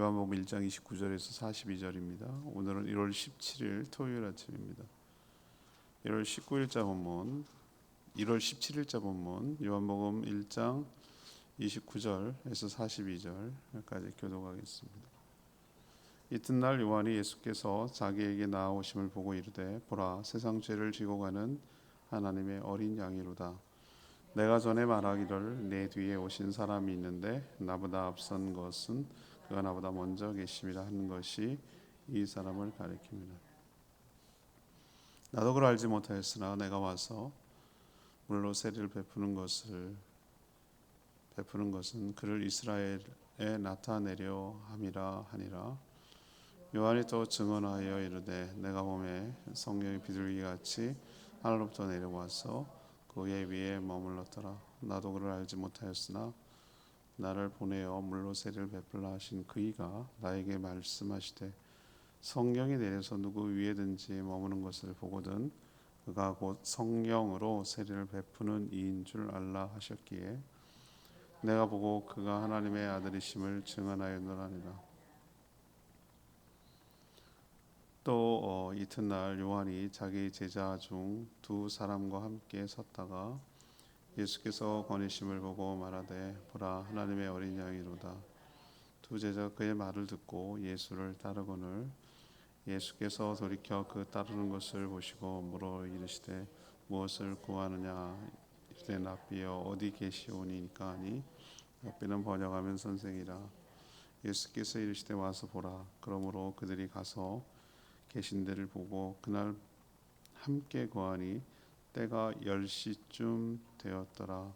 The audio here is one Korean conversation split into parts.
요한복음 1장 29절에서 42절입니다. 오늘은 1월 17일 토요일 아침입니다. 1월 19일자 본문, 1월 17일자 본문 요한복음 1장 29절에서 42절까지 교독하겠습니다. 이튿날 요한이 예수께서 자기에게 나아오심을 보고 이르되 보라 세상 죄를 지고 가는 하나님의 어린 양이로다. 내가 전에 말하기를 내 뒤에 오신 사람이 있는데 나보다 앞선 것은 그가 나보다 먼저 계심이라 하는 것이 이 사람을 가리킵니다. 나도 그를 알지 못하였으나 내가 와서 물로 세례를 베푸는 것은 그를 이스라엘에 나타내려 함이라 하니라. 요한이 또 증언하여 이르되 내가 보매 성령이 비둘기같이 하늘로부터 내려와서 그의 위에 머물렀더라. 나도 그를 알지 못하였으나 나를 보내어 물로 세례를 베풀라 하신 그이가 나에게 말씀하시되 성령이 내려서 누구 위에든지 머무는 것을 보거든 그가 곧 성령으로 세례를 베푸는 이인 줄 알라 하셨기에 내가 보고 그가 하나님의 아들이심을 증언하였노라니라. 또 이튿날 요한이 자기 제자 중 두 사람과 함께 섰다가 예수께서 거니심을 보고 말하되 보라 하나님의 어린 양이로다. 두 제자가 그의 말을 듣고 예수를 따르거늘 예수께서 돌이켜 그 따르는 것을 보시고 물어 이르시되 무엇을 구하느냐. 이르되 랍비여 어디 계시오니까 하니 랍비는 번역하면 선생이라. 예수께서 이르시되 와서 보라. 그러므로 그들이 가서 계신 데를 보고 그날 함께 거하니 때가 10시쯤 되었더라.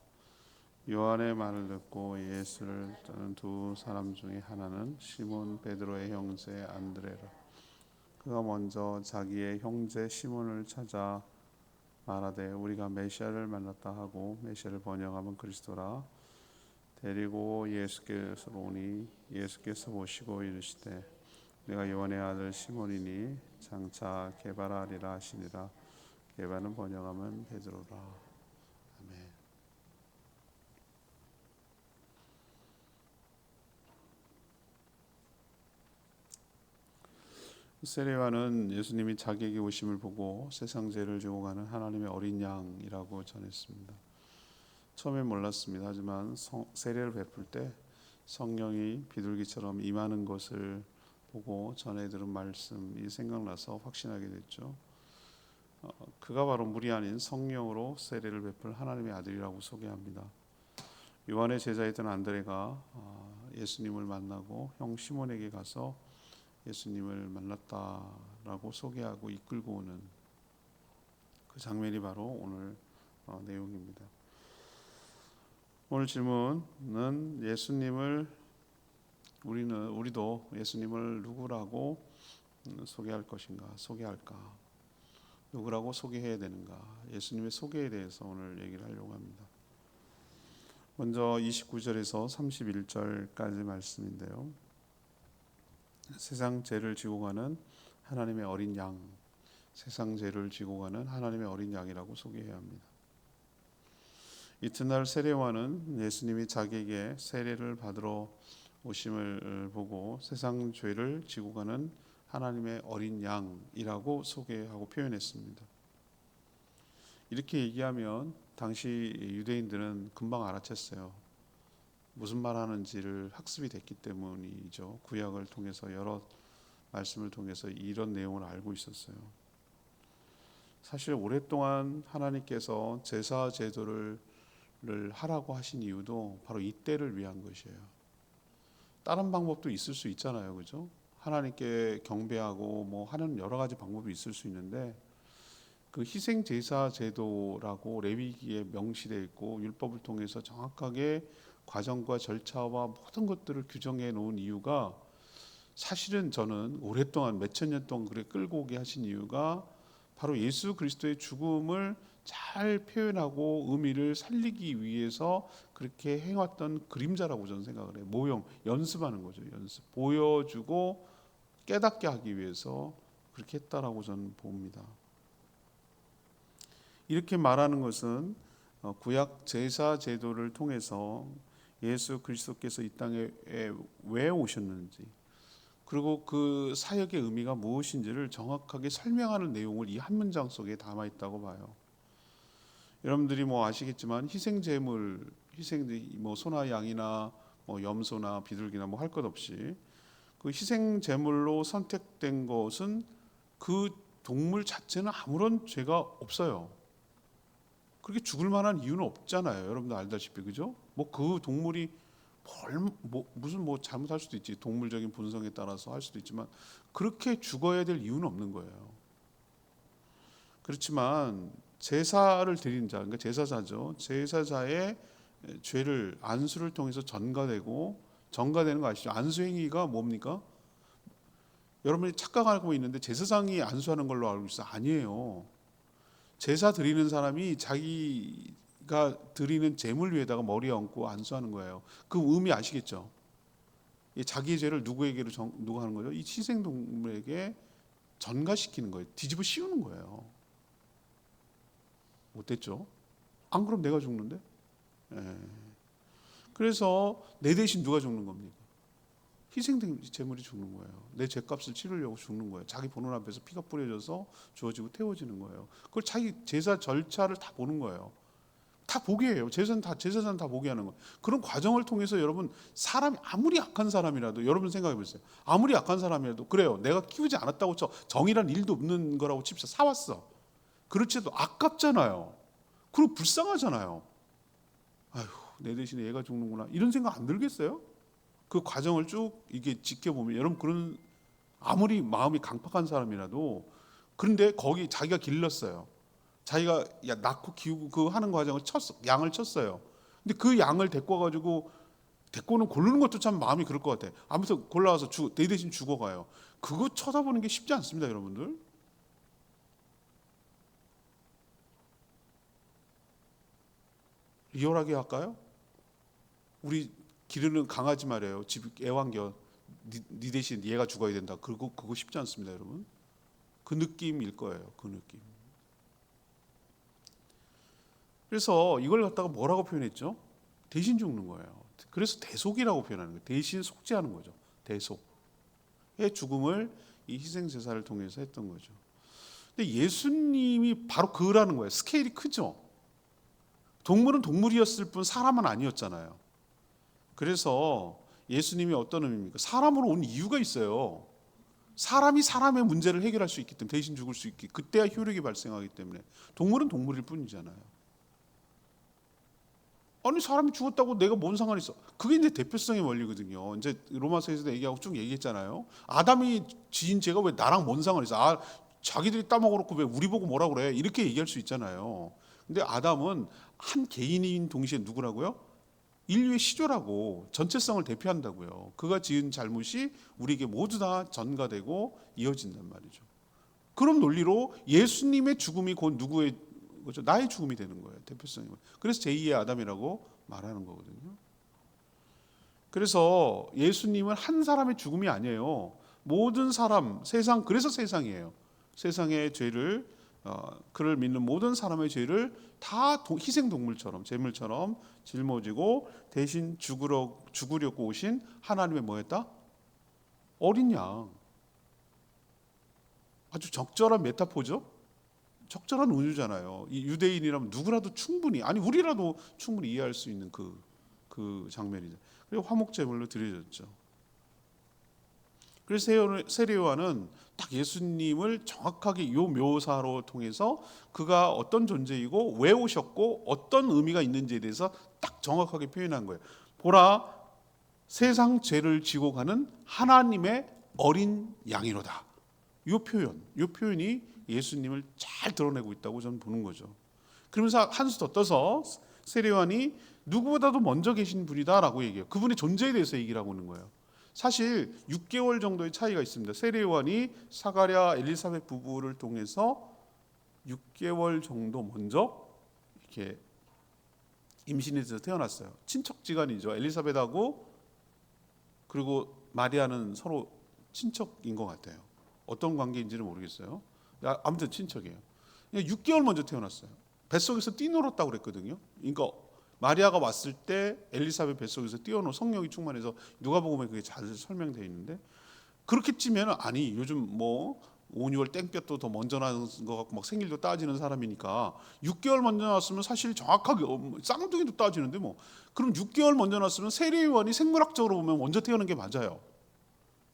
요한의 말을 듣고 예수를 따르는 두 사람 중에 하나는 시몬 베드로의 형제 안드레라. 그가 먼저 자기의 형제 시몬을 찾아 말하되 우리가 메시아를 만났다 하고 메시아를 번역하면 그리스도라. 데리고 예수께서 오니 예수께서 보시고 이르시되 내가 요한의 아들 시몬이니 장차 게바라리라 하시니라. 게바는 번역하면 베드로라. 아멘. 세례요한은 예수님이 자기에게 오심을 보고 세상 죄를 지고 가는 하나님의 어린 양이라고 전했습니다. 처음엔 몰랐습니다. 하지만 세례를 베풀 때 성령이 비둘기처럼 임하는 것을 보고 전에 들은 말씀이 생각나서 확신하게 됐죠. 그가 바로 물이 아닌 성령으로 세례를 베풀 하나님의 아들이라고 소개합니다. 요한의 제자였던 안드레가 예수님을 만나고 형 시몬에게 가서 예수님을 만났다라고 소개하고 이끌고 오는 그 장면이 바로 오늘 내용입니다. 오늘 질문은 우리도 예수님을 누구라고 소개할 것인가, 소개할까? 누구라고 소개해야 되는가? 예수님의 소개에 대해서 오늘 얘기를 하려고 합니다. 먼저 29절에서 31절까지 말씀인데요. 세상 죄를 지고 가는 하나님의 어린 양, 세상 죄를 지고 가는 하나님의 어린 양이라고 소개해야 합니다. 이튿날 세례요한은 예수님이 자기에게 세례를 받으러 오심을 보고 세상 죄를 지고 가는 하나님의 어린 양이라고 소개하고 표현했습니다. 이렇게 얘기하면 당시 유대인들은 금방 알아챘어요. 무슨 말 하는지를 학습이 됐기 때문이죠. 구약을 통해서 여러 말씀을 통해서 이런 내용을 알고 있었어요. 사실 오랫동안 하나님께서 제사 제도를 하라고 하신 이유도 바로 이때를 위한 것이에요. 다른 방법도 있을 수 있잖아요. 그죠? 하나님께 경배하고 뭐 하는 여러 가지 방법이 있을 수 있는데 그 희생 제사 제도라고 레위기에 명시되어 있고 율법을 통해서 정확하게 과정과 절차와 모든 것들을 규정해 놓은 이유가 사실은 저는 오랫동안 몇천 년 동안 그래 끌고 오게 하신 이유가 바로 예수 그리스도의 죽음을 잘 표현하고 의미를 살리기 위해서 그렇게 해왔던 그림자라고 저는 생각을 해요. 모형, 연습하는 거죠. 연습. 보여주고 깨닫게 하기 위해서 그렇게 했다라고 저는 봅니다. 이렇게 말하는 것은 구약 제사 제도를 통해서 예수 그리스도께서 이 땅에 왜 오셨는지, 그리고 그 사역의 의미가 무엇인지를 정확하게 설명하는 내용을 이 한 문장 속에 담아 있다고 봐요. 여러분들이 뭐 아시겠지만 희생 제물, 희생 뭐 소나 양이나 뭐 염소나 비둘기나 뭐 할 것 없이 그 희생 제물로 선택된 것은 그 동물 자체는 아무런 죄가 없어요. 그렇게 죽을 만한 이유는 없잖아요. 여러분들 알다시피 그죠? 뭐 그 동물이 무슨 뭐 잘못할 수도 있지. 동물적인 본성에 따라서 할 수도 있지만 그렇게 죽어야 될 이유는 없는 거예요. 그렇지만 제사를 드린 자, 그러니까 제사자죠. 제사자의 죄를 안수를 통해서 전가되는 거 아시죠? 안수행위가 뭡니까? 여러분이 착각하고 있는데 제사장이 안수하는 걸로 알고 있어요. 아니에요. 제사 드리는 사람이 자기가 드리는 제물 위에다가 머리 얹고 안수하는 거예요. 그 의미 아시겠죠? 자기의 죄를 누가 하는 거죠? 이 희생동물에게 전가시키는 거예요. 뒤집어 씌우는 거예요. 못됐죠? 안 그럼 내가 죽는데? 예. 그래서 내 대신 누가 죽는 겁니까? 희생된 제물이 죽는 거예요. 내 죄값을 치르려고 죽는 거예요. 자기 보는 앞에서 피가 뿌려져서 주어지고 태워지는 거예요. 그걸 자기 제사 절차를 다 보는 거예요. 다 보게 해요. 제사장 다 보게 하는 거예요. 그런 과정을 통해서 여러분 사람이 아무리 약한 사람이라도 여러분 생각해 보세요. 아무리 약한 사람이라도 그래요. 내가 키우지 않았다고 쳐 정이란 일도 없는 거라고 칩시다. 사왔어. 그렇지도 아깝잖아요. 그리고 불쌍하잖아요. 아휴 내 대신에 얘가 죽는구나 이런 생각 안 들겠어요? 그 과정을 쭉 이게 지켜보면 여러분 그런 아무리 마음이 강팍한 사람이라도 그런데 거기 자기가 길렀어요. 자기가 낳고 키우고 그 하는 과정을 양을 쳤어요. 근데 그 양을 데리고 가지고 데리고는 고르는 것도 참 마음이 그럴 것 같아. 아무튼 골라와서 내 대신 죽어가요. 그거 쳐다보는 게 쉽지 않습니다, 여러분들. 리얼하게 할까요? 우리 기르는 강아지 말이에요. 집 애완견. 네 대신 얘가 죽어야 된다. 그거 쉽지 않습니다, 여러분. 그 느낌일 거예요. 그 느낌. 그래서 이걸 갖다가 뭐라고 표현했죠? 대신 죽는 거예요. 그래서 대속이라고 표현하는 거예요. 대신 속죄하는 거죠. 대속의 죽음을 이 희생 제사를 통해서 했던 거죠. 근데 예수님이 바로 그라는 거예요. 스케일이 크죠. 동물은 동물이었을 뿐 사람은 아니었잖아요. 그래서 예수님이 어떤 의미입니까? 사람으로 온 이유가 있어요. 사람이 사람의 문제를 해결할 수 있기 때문에 대신 죽을 수 있기 그때야 효력이 발생하기 때문에 동물은 동물일 뿐이잖아요. 아니 사람이 죽었다고 내가 뭔 상관이 있어? 그게 이제 대표성의 원리거든요. 이제 로마서에서도 얘기하고 쭉 얘기했잖아요. 아담이 지은 죄가 왜 나랑 뭔 상관이 있어? 자기들이 따먹어놓고 왜 우리 보고 뭐라 그래? 이렇게 얘기할 수 있잖아요. 근데 아담은 한 개인인 동시에 누구라고요? 인류의 시조라고 전체성을 대표한다고요. 그가 지은 잘못이 우리에게 모두 다 전가되고 이어진단 말이죠. 그런 논리로 예수님의 죽음이 곧 누구의 거죠? 나의 죽음이 되는 거예요. 대표성이. 그래서 제2의 아담이라고 말하는 거거든요. 그래서 예수님은 한 사람의 죽음이 아니에요. 모든 사람, 세상 그래서 세상이에요. 세상의 죄를 그를 믿는 모든 사람의 죄를 다 희생 동물처럼 제물처럼 짊어지고 대신 죽으려고 오신 하나님의 뭐였다? 어린 양. 아주 적절한 메타포죠. 적절한 은유잖아요. 이 유대인이라면 누구라도 충분히 우리라도 충분히 이해할 수 있는 그 장면이죠. 그리고 화목제물로 드려졌죠. 그래서 세례요한은 딱 예수님을 정확하게 이 묘사로 통해서 그가 어떤 존재이고 왜 오셨고 어떤 의미가 있는지에 대해서 딱 정확하게 표현한 거예요. 보라, 세상 죄를 지고 가는 하나님의 어린 양이로다. 이 표현이 예수님을 잘 드러내고 있다고 저는 보는 거죠. 그러면서 한 수 더 떠서 세례요한이 누구보다도 먼저 계신 분이다라고 얘기해요. 그분의 존재에 대해서 얘기를 하고 있는 거예요. 사실 6개월 정도의 차이가 있습니다. 세례요한이 사가랴 엘리사벳 부부를 통해서 6개월 정도 먼저 이렇게 임신해서 태어났어요. 친척지간이죠. 엘리사벳하고 그리고 마리아는 서로 친척인 것 같아요. 어떤 관계인지는 모르겠어요. 아무튼 친척이에요. 6개월 먼저 태어났어요. 뱃속에서 뛰놀았다고 그랬거든요. 그러니까 마리아가 왔을 때 엘리사벳 뱃속에서 뛰어놀 성령이 충만해서 누가복음에 그게 잘 설명되어 있는데 그렇게 찌면 아니 요즘 뭐 5, 6월 땡볕도 더 먼저 나는 것 같고 막 생일도 따지는 사람이니까 6개월 먼저 났으면 사실 정확하게 쌍둥이도 따지는데 뭐 그럼 6개월 먼저 났으면 세례요한이 생물학적으로 보면 먼저 태어난 게 맞아요.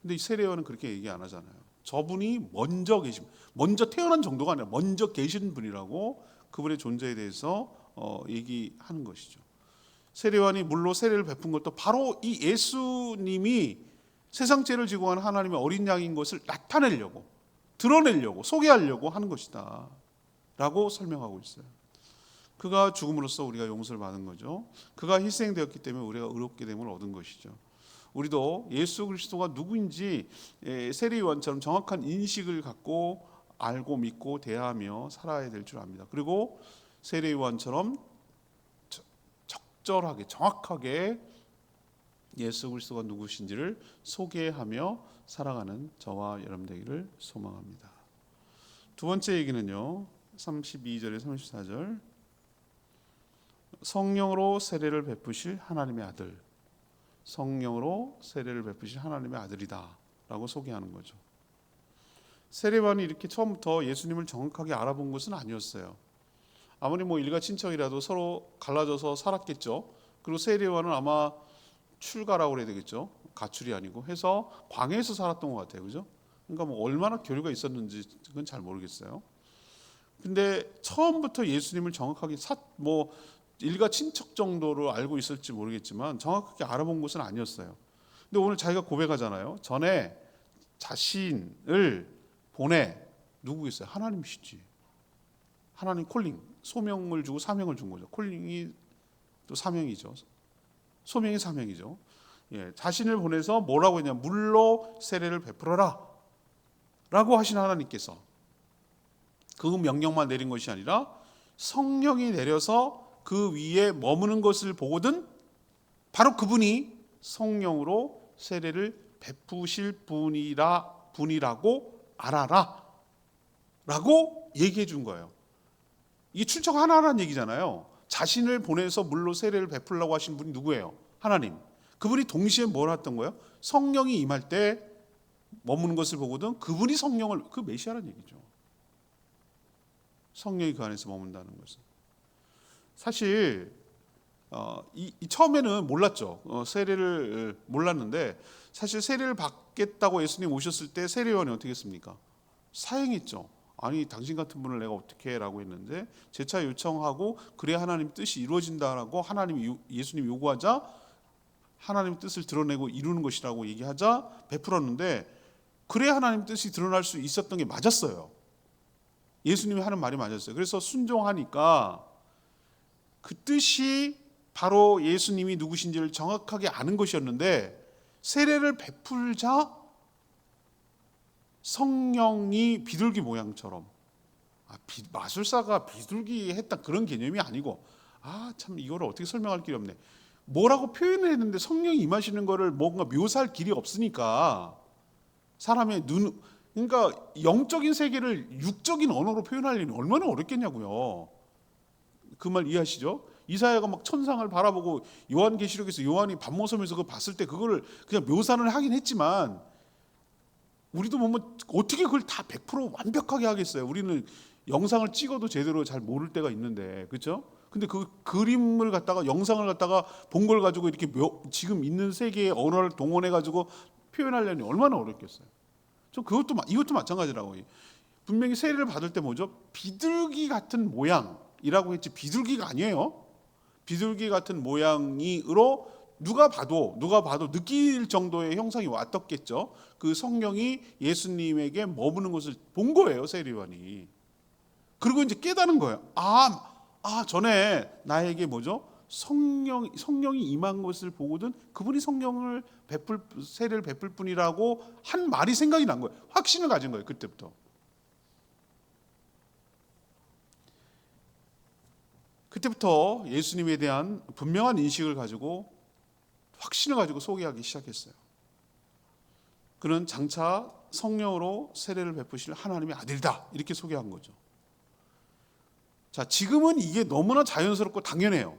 근데 이 세례요한은 그렇게 얘기 안 하잖아요. 저분이 먼저 태어난 정도가 아니라 먼저 계신 분이라고 그분의 존재에 대해서 얘기하는 것이죠. 세례요한이 물로 세례를 베푼 것도 바로 이 예수님이 세상 죄를 지고 간 하나님의 어린 양인 것을 나타내려고, 드러내려고, 소개하려고 하는 것이다 라고 설명하고 있어요. 그가 죽음으로써 우리가 용서를 받은 거죠. 그가 희생되었기 때문에 우리가 의롭게 됨을 얻은 것이죠. 우리도 예수 그리스도가 누구인지 세례요한처럼 정확한 인식을 갖고 알고 믿고 대하며 살아야 될 줄 압니다. 그리고 세례요한처럼 적절하게 정확하게 예수 그리스도가 누구신지를 소개하며 살아가는 저와 여러분 되기를 소망합니다. 두 번째 얘기는요. 32절에 34절 성령으로 세례를 베푸실 하나님의 아들, 성령으로 세례를 베푸실 하나님의 아들이다 라고 소개하는 거죠. 세례요한이 이렇게 처음부터 예수님을 정확하게 알아본 것은 아니었어요. 아무리 뭐 일가 친척이라도 서로 갈라져서 살았겠죠. 그리고 세례요한은 아마 출가라고 그래야 되겠죠. 가출이 아니고 해서 광야에서 살았던 것 같아요. 그죠? 그러니까 뭐 얼마나 교류가 있었는지 그건 잘 모르겠어요. 근데 처음부터 예수님을 정확하게 뭐 일가 친척 정도로 알고 있을지 모르겠지만 정확하게 알아본 것은 아니었어요. 근데 오늘 자기가 고백하잖아요. 전에 자신을 보내 누구겠어요? 하나님이시지. 하나님 콜링, 소명을 주고 사명을 준 거죠. 콜링이 또 사명이죠. 소명이 사명이죠. 예, 자신을 보내서 뭐라고 했냐? 물로 세례를 베풀어라 라고 하신 하나님께서 그 명령만 내린 것이 아니라 성령이 내려서 그 위에 머무는 것을 보거든 바로 그분이 성령으로 세례를 베푸실 분이라고 알아라 라고 얘기해 준 거예요. 이게 출처가 하나라는 얘기잖아요. 자신을 보내서 물로 세례를 베풀려고 하신 분이 누구예요? 하나님. 그분이 동시에 뭘 했던 거예요? 성령이 임할 때 머무는 것을 보거든 그분이 성령을, 그 메시아라는 얘기죠. 성령이 그 안에서 머문다는 것은. 사실 처음에는 몰랐죠. 세례를 몰랐는데 사실 세례를 받겠다고 예수님 오셨을 때 세례요한이 어떻게 했습니까? 사행했죠. 아니 당신 같은 분을 내가 어떻게 라고 했는데 재차 요청하고 그래야 하나님 뜻이 이루어진다라고 예수님 요구하자 하나님 뜻을 드러내고 이루는 것이라고 얘기하자 베풀었는데 그래야 하나님 뜻이 드러날 수 있었던 게 맞았어요. 예수님이 하는 말이 맞았어요. 그래서 순종하니까 그 뜻이 바로 예수님이 누구신지를 정확하게 아는 것이었는데 세례를 베풀자 성령이 비둘기 모양처럼 마술사가 비둘기 했다 그런 개념이 아니고 참 이거를 어떻게 설명할 길이 없네. 뭐라고 표현을 했는데 성령이 임하시는 거를 뭔가 묘사할 길이 없으니까 사람의 그러니까 영적인 세계를 육적인 언어로 표현하려니 얼마나 어렵겠냐고요. 그 말 이해하시죠? 이사야가 막 천상을 바라보고 요한계시록에서 요한이 밤모섬에서 그걸 봤을 때 그거를 그냥 묘사를 하긴 했지만 우리도 뭐 어떻게 그걸 다 100% 완벽하게 하겠어요. 우리는 영상을 찍어도 제대로 잘 모를 때가 있는데 그렇죠? 근데 그 그림을 갖다가 영상을 갖다가 본 걸 가지고 이렇게 지금 있는 세계의 언어를 동원해 가지고 표현하려니 얼마나 어렵겠어요. 이것도 마찬가지라고. 분명히 세례를 받을 때 뭐죠? 비둘기 같은 모양이라고 했지 비둘기가 아니에요. 비둘기 같은 모양으로 누가 봐도 느낄 정도의 형상이 왔었겠죠. 그 성령이 예수님에게 머무는 것을 본 거예요, 세례요한이. 그리고 이제 깨닫는 거예요. 전에 나에게 뭐죠? 성령이 임한 것을 보거든 그분이 성령을 세례를 베풀 뿐이라고 한 말이 생각이 난 거예요. 확신을 가진 거예요, 그때부터. 그때부터 예수님에 대한 분명한 인식을 가지고 확신을 가지고 소개하기 시작했어요. 그는 장차 성령으로 세례를 베푸실 하나님의 아들이다 이렇게 소개한 거죠. 자, 지금은 이게 너무나 자연스럽고 당연해요.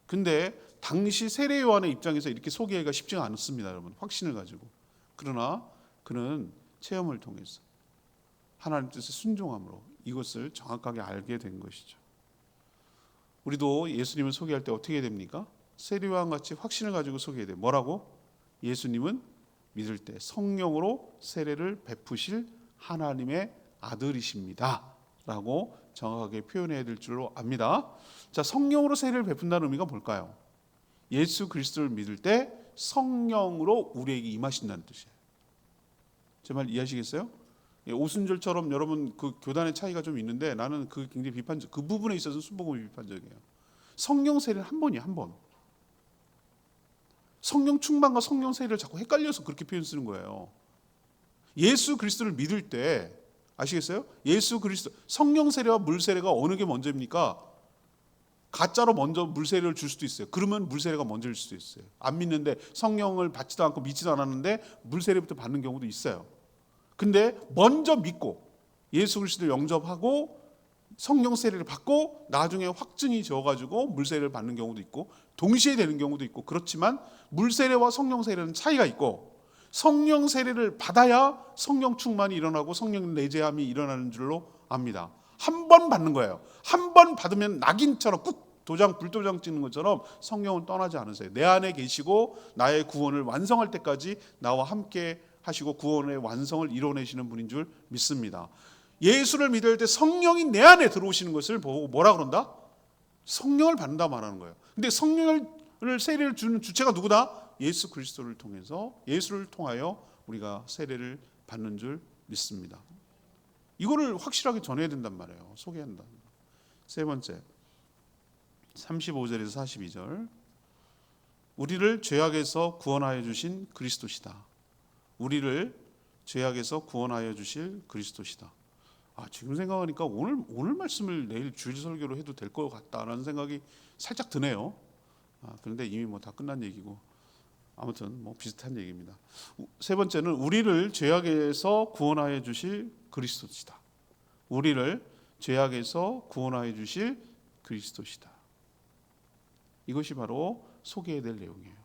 근데 당시 세례요한의 입장에서 이렇게 소개하기가 쉽지가 않았습니다, 여러분. 확신을 가지고. 그러나 그는 체험을 통해서 하나님 뜻에 순종함으로 이것을 정확하게 알게 된 것이죠. 우리도 예수님을 소개할 때 어떻게 해야 됩니까? 세리와 같이 확신을 가지고 소개해야 돼요. 뭐라고? 예수님은 믿을 때 성령으로 세례를 베푸실 하나님의 아들이십니다 라고 정확하게 표현해야 될 줄로 압니다. 자, 성령으로 세례를 베푼다는 의미가 뭘까요? 예수 그리스도를 믿을 때 성령으로 우리에게 임하신다는 뜻이에요. 제 말 이해하시겠어요? 오순절처럼 여러분 그 교단의 차이가 좀 있는데 나는 그 굉장히 비판적, 그 부분에 있어서 순복음이 비판적이에요. 성령 세례는 한 번이에요, 한 번. 성령 충만과 성령 세례를 자꾸 헷갈려서 그렇게 표현 쓰는 거예요. 예수 그리스도를 믿을 때 아시겠어요? 예수 그리스도 성령 세례와 물 세례가 어느 게 먼저입니까? 가짜로 먼저 물 세례를 줄 수도 있어요. 그러면 물 세례가 먼저일 수도 있어요. 안 믿는데 성령을 받지도 않고 믿지도 않았는데 물 세례부터 받는 경우도 있어요. 근데 먼저 믿고 예수 그리스도를 영접하고 성령 세례를 받고 나중에 확증이 져가지고 물 세례를 받는 경우도 있고 동시에 되는 경우도 있고 그렇지만 물 세례와 성령 세례는 차이가 있고 성령 세례를 받아야 성령 충만이 일어나고 성령 내재함이 일어나는 줄로 압니다. 한 번 받는 거예요. 한 번 받으면 낙인처럼 꾹 불도장 찍는 것처럼 성령은 떠나지 않으세요. 내 안에 계시고 나의 구원을 완성할 때까지 나와 함께 하시고 구원의 완성을 이뤄내시는 분인 줄 믿습니다. 예수를 믿을 때 성령이 내 안에 들어오시는 것을 보고 뭐라 그런다? 성령을 받는다 말하는 거예요. 근데 성령을 세례를 주는 주체가 누구다? 예수 그리스도를 통해서 예수를 통하여 우리가 세례를 받는 줄 믿습니다. 이거를 확실하게 전해야 된단 말이에요. 소개한다. 세 번째 35절에서 42절 우리를 죄악에서 구원하여 주신 그리스도시다. 우리를 죄악에서 구원하여 주실 그리스도시다. 지금 생각하니까 오늘 말씀을 내일 주일 설교로 해도 될 것 같다라는 생각이 살짝 드네요. 그런데 이미 다 끝난 얘기고 아무튼 비슷한 얘기입니다. 세 번째는 우리를 죄악에서 구원하여 주실 그리스도시다. 우리를 죄악에서 구원하여 주실 그리스도시다. 이것이 바로 소개해야 될 내용이에요.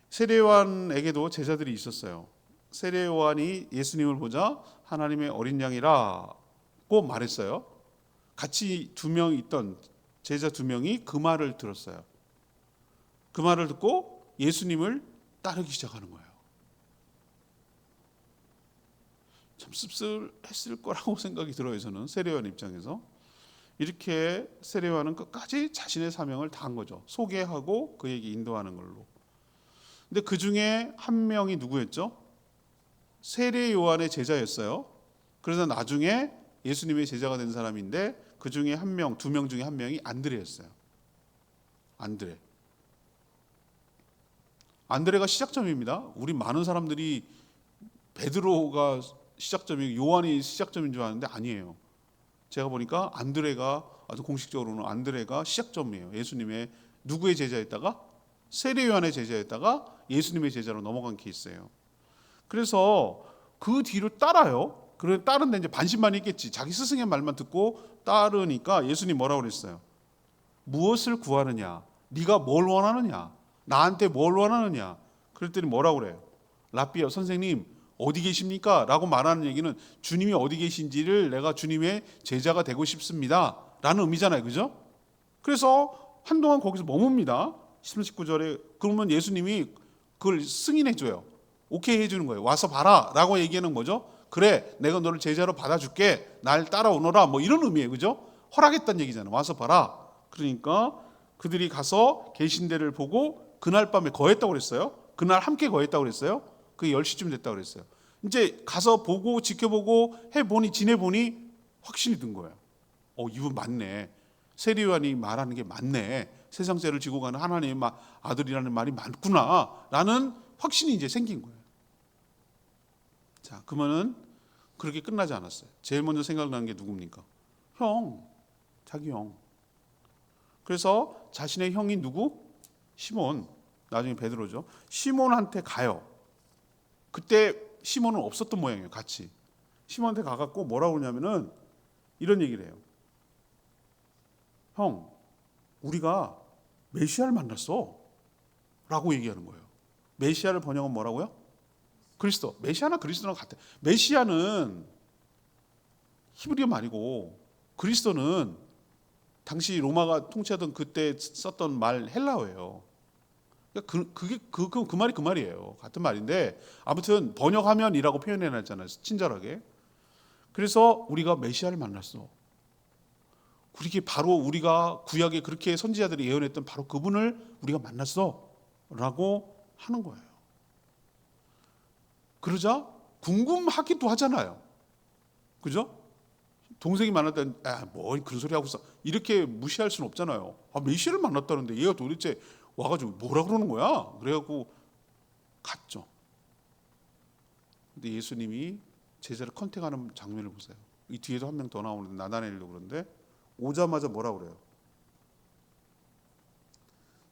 세례요한에게도 제자들이 있었어요. 세례요한이 예수님을 보자 하나님의 어린 양이라고 말했어요. 같이 두 명 있던 제자 두 명이 그 말을 들었어요. 그 말을 듣고 예수님을 따르기 시작하는 거예요. 참 씁쓸했을 거라고 생각이 들어요. 저는 세례요한 입장에서 이렇게 세례요한은 끝까지 자신의 사명을 다한 거죠. 소개하고 그에게 인도하는 걸로. 근데 그 중에 한 명이 누구였죠? 세례요한의 제자였어요. 그래서 나중에 예수님의 제자가 된 사람인데 그 중에 한 명, 두 명 중에 한 명이 안드레였어요. 안드레가 시작점입니다. 우리 많은 사람들이 베드로가 시작점이고 요한이 시작점인 줄 아는데 아니에요. 제가 보니까 안드레가 아주 공식적으로는 안드레가 시작점이에요. 예수님의 누구의 제자였다가 세례요한의 제자였다가 예수님의 제자로 넘어간 케이스예요. 그래서 그 뒤로 따라요. 그래 따른데 이제 반신반의 있겠지. 자기 스승의 말만 듣고 따르니까 예수님 뭐라고 그랬어요? 무엇을 구하느냐? 네가 뭘 원하느냐? 나한테 뭘 원하느냐? 그랬더니 뭐라고 그래요? 랍비여 선생님 어디 계십니까? 라고 말하는 얘기는 주님이 어디 계신지를 내가 주님의 제자가 되고 싶습니다 라는 의미잖아요. 그죠? 그래서 한동안 거기서 머뭅니다. 19절에 그러면 예수님이 그걸 승인해 줘요. 오케이 해주는 거예요. 와서 봐라 라고 얘기하는 거죠. 그래 내가 너를 제자로 받아줄게 날 따라오너라 이런 의미예요. 그죠? 허락했다는 얘기잖아요. 와서 봐라. 그러니까 그들이 가서 계신 데를 보고 그날 밤에 거했다고 그랬어요. 그날 함께 거했다고 그랬어요. 그게 10시쯤 됐다고 그랬어요. 이제 가서 보고 지켜보고 해보니 지내보니 확신이 든 거예요. 이분 맞네. 세례요한이 말하는 게 맞네. 세상 죄를 지고 가는 하나님의 아들이라는 말이 맞구나 라는 확신이 이제 생긴 거예요. 자, 그러면은 그렇게 끝나지 않았어요. 제일 먼저 생각나는 게 누굽니까? 자기 형. 그래서 자신의 형이 누구? 시몬, 나중에 베드로죠. 시몬한테 가요. 그때 시몬은 없었던 모양이에요. 같이 시몬한테 가갖고 뭐라고 그러냐면은 이런 얘기를 해요. 형, 우리가 메시아를 만났어 라고 얘기하는 거예요. 메시아를 번역은 뭐라고요? 그리스도, 메시아나 그리스도랑 같아. 메시아는 히브리어 말이고 그리스도는 당시 로마가 통치하던 그때 썼던 말 헬라어예요. 그러니까 그 말이 그 말이에요. 같은 말인데 아무튼 번역하면이라고 표현해놨잖아요. 친절하게. 그래서 우리가 메시아를 만났어. 그렇게 바로 우리가 구약에 그렇게 선지자들이 예언했던 바로 그분을 우리가 만났어라고 하는 거예요. 그러자 궁금하기도 하잖아요. 그죠? 동생이 만났다는 뭐 그런 소리 하고 있어. 이렇게 무시할 수는 없잖아요. 메시아를 만났다는데 얘가 도대체 와가지고 뭐라 그러는 거야? 그래갖고 갔죠. 근데 예수님이 제자를 컨택하는 장면을 보세요. 이 뒤에도 한 명 더 나오는데 나다나엘도 그런데 오자마자 뭐라 그래요?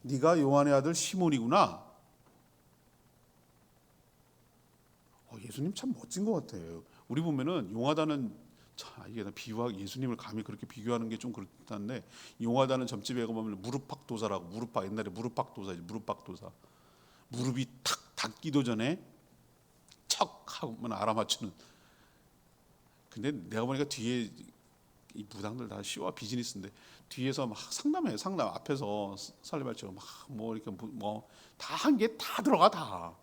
네가 요한의 아들 시몬이구나. 예수님 참 멋진 것 같아요. 우리 보면은 용하다는 이게 예수님을 감히 그렇게 비교하는 게 좀 그렇다는데 용하다는 점집에 가보면 무릎팍도사라고 무릎팍 옛날에 무릎팍도사지 무릎팍도사 무릎이 탁 닿기도 전에 척 하면 알아맞추는. 근데 내가 보니까 뒤에 이 무당들 다 시와 비즈니스인데 뒤에서 막 상담해요. 상담 앞에서 설레발치고 막 뭐 이렇게 뭐 다 한 게 다 들어가 다.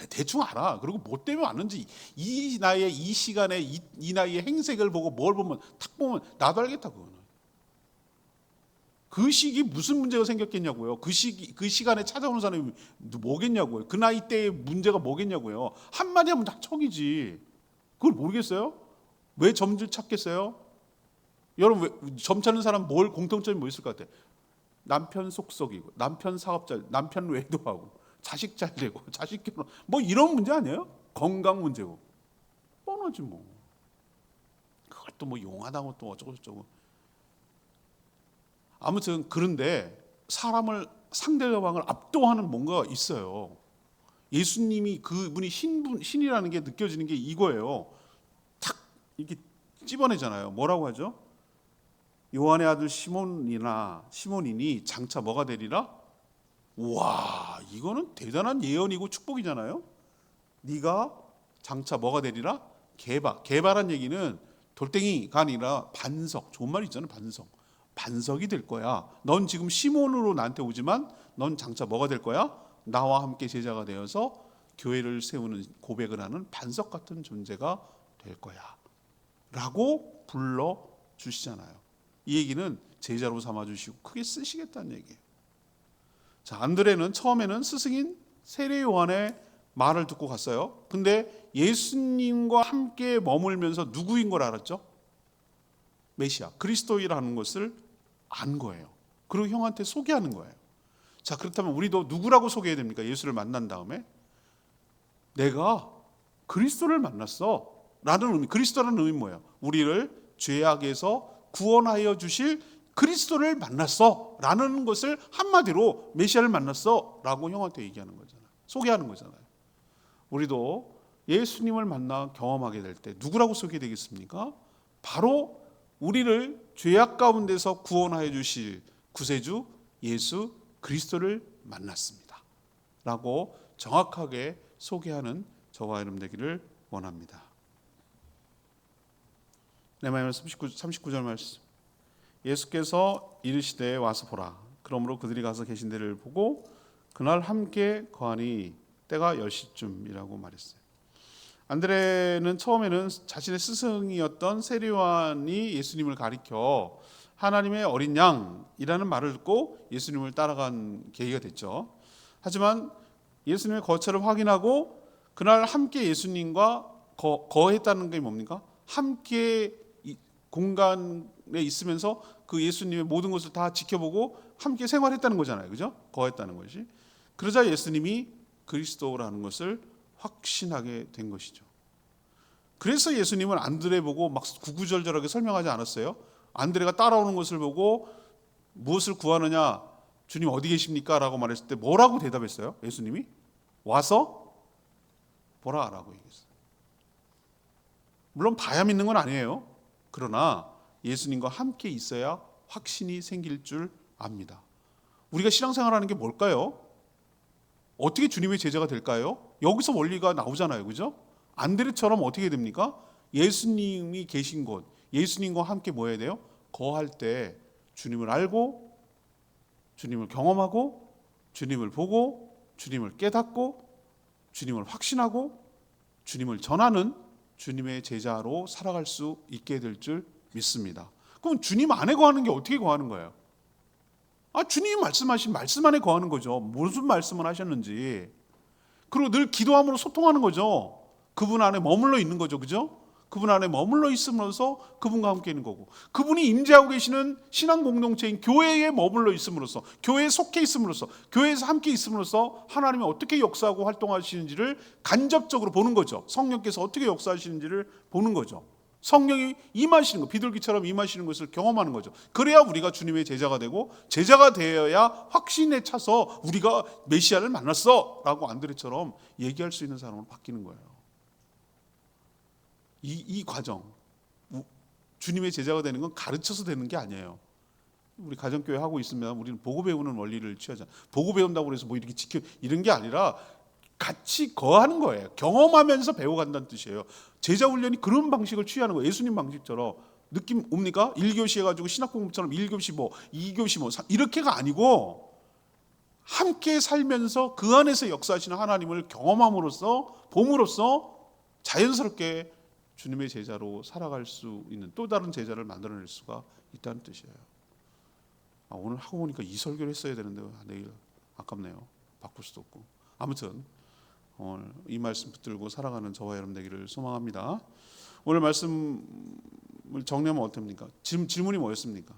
대충 알아. 그리고 뭐 때문에 왔는지 이 나이에 이 시간에 이 나이에 행색을 보고 뭘 보면 탁 보면 나도 알겠다 그거는. 그 시기 무슨 문제가 생겼겠냐고요. 그 시간에 찾아오는 사람이 뭐겠냐고요. 그 나이 때의 문제가 뭐겠냐고요. 한마디 하면 다 척이지. 그걸 모르겠어요? 왜 점을 찾겠어요? 여러분 점 찾는 사람 뭘 공통점이 뭐 있을 것 같아? 남편 속썩이고 남편 사업자 남편 외도하고 자식 잘 되고 자식 결혼 뭐 이런 문제 아니에요? 건강 문제고 뻔하지 뭐. 그걸 또 뭐 용하다고 또 어쩌고 저쩌고. 아무튼 그런데 사람을 상대방을 압도하는 뭔가 있어요. 예수님이 그분이 신이라는 게 느껴지는 게 이거예요. 탁 이렇게 찝어내잖아요. 뭐라고 하죠? 요한의 아들 시몬이니 장차 뭐가 되리라? 와, 이거는 대단한 예언이고 축복이잖아요. 네가 장차 뭐가 되리라? 개발한 얘기는 돌덩이가 아니라 반석. 좋은 말 있잖아요. 반석이 될 거야. 넌 지금 시몬으로 나한테 오지만 넌 장차 뭐가 될 거야? 나와 함께 제자가 되어서 교회를 세우는 고백을 하는 반석 같은 존재가 될 거야 라고 불러주시잖아요. 이 얘기는 제자로 삼아주시고 크게 쓰시겠다는 얘기예요. 자, 안드레는 처음에는 스승인 세례 요한의 말을 듣고 갔어요. 근데 예수님과 함께 머물면서 누구인 걸 알았죠? 메시아, 그리스도이라는 것을 안 거예요. 그리고 형한테 소개하는 거예요. 자, 그렇다면 우리도 누구라고 소개해야 됩니까? 예수를 만난 다음에 내가 그리스도를 만났어 라는 의미. 그리스도라는 의미 뭐예요? 우리를 죄악에서 구원하여 주실 그리스도를 만났어 라는 것을 한마디로 메시아를 만났어 라고 형한테 얘기하는 거잖아요. 소개하는 거잖아요. 우리도 예수님을 만나 경험하게 될 때 누구라고 소개되겠습니까? 바로 우리를 죄악 가운데서 구원하여 주실 구세주 예수 그리스도를 만났습니다 라고 정확하게 소개하는 저와 여러분 되기를 원합니다. 레마야 39절 말씀. 예수께서 이르시되 와서 보라. 그러므로 그들이 가서 계신 데를 보고 그날 함께 거하니 때가 10시쯤이라고 말했어요. 안드레는 처음에는 자신의 스승이었던 세례 요한이 예수님을 가리켜 하나님의 어린 양이라는 말을 듣고 예수님을 따라간 계기가 됐죠. 하지만 예수님의 거처를 확인하고 그날 함께 예수님과 거했다는 게 뭡니까? 함께 공간에 있으면서 그 예수님의 모든 것을 다 지켜보고 함께 생활했다는 거잖아요. 그죠? 거했다는 것이. 그러자 예수님이 그리스도라는 것을 확신하게 된 것이죠. 그래서 예수님은 안드레 보고 막 구구절절하게 설명하지 않았어요. 안드레가 따라오는 것을 보고 무엇을 구하느냐? 주님 어디 계십니까? 라고 말했을 때 뭐라고 대답했어요? 예수님이? 와서 보라 라고 얘기했어요. 물론 봐야 믿는 건 아니에요. 그러나 예수님과 함께 있어야 확신이 생길 줄 압니다. 우리가 신앙생활하는 게 뭘까요? 어떻게 주님의 제자가 될까요? 여기서 원리가 나오잖아요. 그죠? 안드레처럼 어떻게 됩니까? 예수님이 계신 곳, 예수님과 함께 뭐 해야 돼요? 거할 때 주님을 알고, 주님을 경험하고, 주님을 보고, 주님을 깨닫고, 주님을 확신하고, 주님을 전하는 주님의 제자로 살아갈 수 있게 될 줄 믿습니다. 그럼 주님 안에 거하는 게 어떻게 거하는 거예요? 주님이 말씀하신 말씀 안에 거하는 거죠. 무슨 말씀을 하셨는지. 그리고 늘 기도함으로 소통하는 거죠. 그분 안에 머물러 있는 거죠. 그죠? 그분 안에 머물러 있음으로써 그분과 함께 있는 거고, 그분이 임재하고 계시는 신앙 공동체인 교회에 머물러 있음으로써, 교회에 속해 있음으로써, 교회에서 함께 있음으로써 하나님이 어떻게 역사하고 활동하시는지를 간접적으로 보는 거죠. 성령께서 어떻게 역사하시는지를 보는 거죠. 성령이 임하시는 것, 비둘기처럼 임하시는 것을 경험하는 거죠. 그래야 우리가 주님의 제자가 되고, 제자가 되어야 확신에 차서 우리가 메시아를 만났어 라고 안드레처럼 얘기할 수 있는 사람으로 바뀌는 거예요. 이 과정, 주님의 제자가 되는 건 가르쳐서 되는 게 아니에요. 우리 가정교회 하고 있으면 우리는 보고 배우는 원리를 취하자. 보고 배운다고 해서 뭐 이렇게 지켜 이런 게 아니라 같이 거하는 거예요. 경험하면서 배워간다는 뜻이에요. 제자 훈련이 그런 방식을 취하는 거예요. 예수님 방식처럼. 느낌 옵니까? 1교시 해가지고 신학공부처럼 1교시 뭐 2교시 뭐 이렇게가 아니고, 함께 살면서 그 안에서 역사하시는 하나님을 경험함으로써, 봄으로써 자연스럽게 주님의 제자로 살아갈 수 있는 또 다른 제자를 만들어낼 수가 있다는 뜻이에요. 오늘 하고 보니까 이 설교를 했어야 되는데 내일 아깝네요. 바꿀 수도 없고. 아무튼 오늘 이 말씀 붙들고 살아가는 저와 여러분 되기를 소망합니다. 오늘 말씀을 정리하면 어떻습니까? 질문이 뭐였습니까?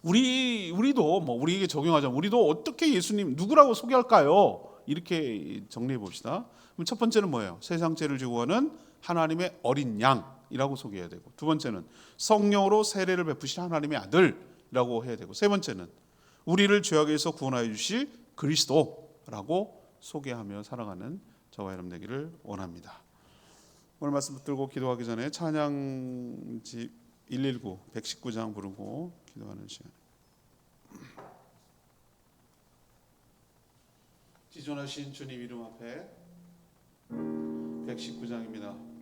우리도 우리에게 적용하자면 우리도 어떻게 예수님 누구라고 소개할까요? 이렇게 정리해 봅시다. 그럼 첫 번째는 뭐예요? 세상 죄를 지고 가는 하나님의 어린 양이라고 소개해야 되고, 두 번째는 성령으로 세례를 베푸신 하나님의 아들이라고 해야 되고, 세 번째는 우리를 죄악에서 구원하여 주실 그리스도라고 소개하며 살아가는 저와 여러분 되기를 원합니다. 오늘 말씀 붙들고 기도하기 전에 찬양집 119 119장 부르고 기도하는 시간. 지존하신 주님 이름 앞에 119장입니다.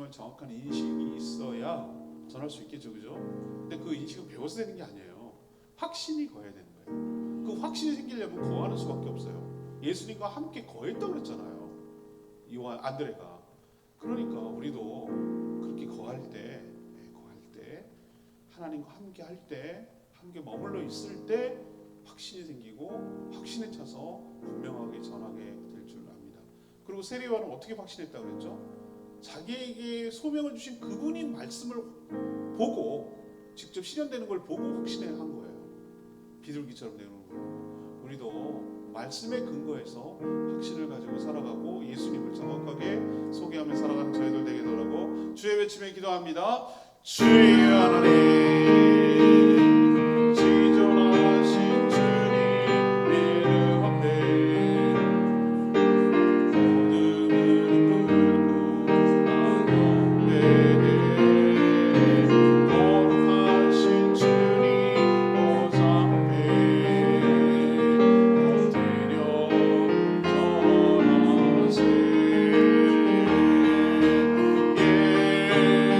정확한 인식이 있어야 전할 수 있겠죠, 그죠? 근데 그 인식은 배워서 되는 게 아니에요. 확신이 거해야 되는 거예요. 그 확신이 생기려면 거하는 수밖에 없어요. 예수님과 함께 거했다고 그랬잖아요, 요한 안드레가. 그러니까 우리도 그렇게 거할 때 하나님과 함께 할 때, 함께 머물러 있을 때 확신이 생기고, 확신에 차서 분명하게 전하게 될 줄 압니다. 그리고 세례요한은 어떻게 확신했다고 그랬죠? 자기에게 소명을 주신 그분이 말씀을 보고, 직접 실현되는 걸 보고 확신해 한 거예요. 비둘기처럼 되는 거예요. 우리도 말씀의 근거에서 확신을 가지고 살아가고, 예수님을 정확하게 소개하며 살아가는 저희들 되게 되라고 주의 외침에 기도합니다. 주의 하나님,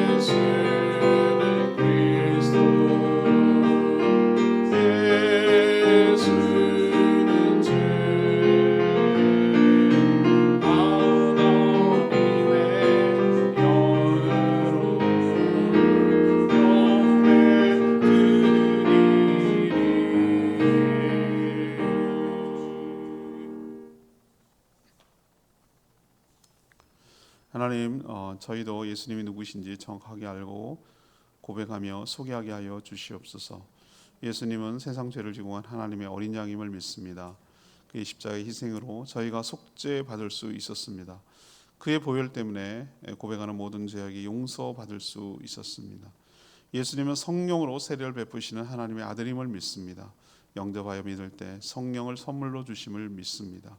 예수는 그리스도 하나님, 저희도 예수님이 누구신지 정확하게 알고 고백하며 소개하게 하여 주시옵소서. 예수님은 세상 죄를 지고 간 하나님의 어린 양임을 믿습니다. 그의 십자가의 희생으로 저희가 속죄받을 수 있었습니다. 그의 보혈 때문에 고백하는 모든 죄악이 용서받을 수 있었습니다. 예수님은 성령으로 세례를 베푸시는 하나님의 아들임을 믿습니다. 영접하여 믿을 때 성령을 선물로 주심을 믿습니다.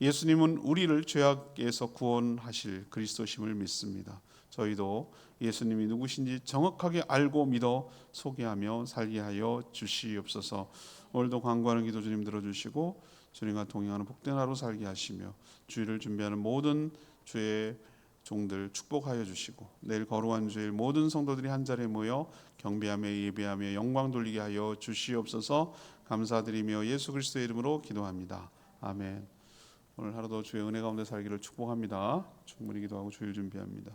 예수님은 우리를 죄악에서 구원하실 그리스도심을 믿습니다. 저희도 예수님이 누구신지 정확하게 알고 믿어 소개하며 살게 하여 주시옵소서. 오늘도 간구하는 기도 주님 들어주시고 주님과 동행하는 복된 하루 살게 하시며 주일을 준비하는 모든 주의 종들 축복하여 주시고 내일 거룩한 주일 모든 성도들이 한자리에 모여 경배하며 예배하며 영광 돌리게 하여 주시옵소서. 감사드리며 예수 그리스도의 이름으로 기도합니다. 아멘. 오늘 하루도 주의 은혜 가운데 살기를 축복합니다. 충분히 기도하고 주일 준비합니다.